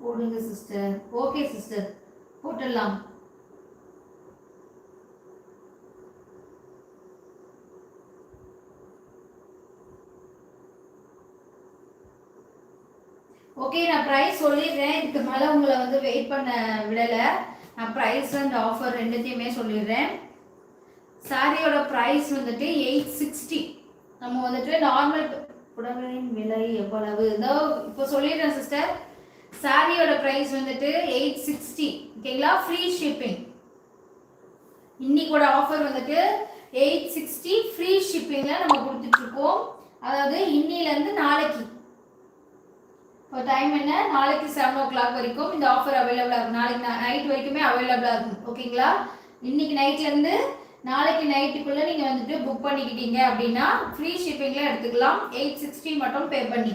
போடுங்க sister. Okay sister, போட்டுடலாம். Okay, நான் ப்ரைஸ் சொல்லிடுறேன். இதுக்கு மேலே உங்களை வந்து வெயிட் பண்ண விடலை. நான் ப்ரைஸ் அண்ட் ஆஃபர் ரெண்டுத்தையுமே சொல்லிடுறேன். சாரியோட ப்ரைஸ் வந்துட்டு 860. நம்ம வந்துட்டு நார்மல் புடவையின் விலை எவ்வளவு இதோ இப்போ சொல்லிடுறேன் சிஸ்டர். சாரியோட ப்ரைஸ் வந்துட்டு 860. ஓகேங்களா? Free shipping. இன்னைக்கோட ஆஃபர் வந்துட்டு 860 ஃப்ரீ ஷிப்பிங்ல நம்ம கொடுத்துட்டு இருக்கோம். அதாவது இன்னிலேருந்து நாளைக்கு. இப்போ டைம் என்ன? நாளைக்கு 7 o'clock வரைக்கும் இந்த ஆஃபர் அவைலபிளாக இருக்கும். நாளைக்கு நைட் வரைக்குமே அவைலபிளாக இருக்கும். ஓகேங்களா? இன்னைக்கு நைட்லேருந்து நாளைக்கு நைட்டுக்குள்ளே நீங்கள் வந்துட்டு புக் பண்ணிக்கிட்டீங்க அப்படின்னா ஃப்ரீ ஷிப்பிங்கில் எடுத்துக்கலாம். 860 மட்டும் பே பண்ணி.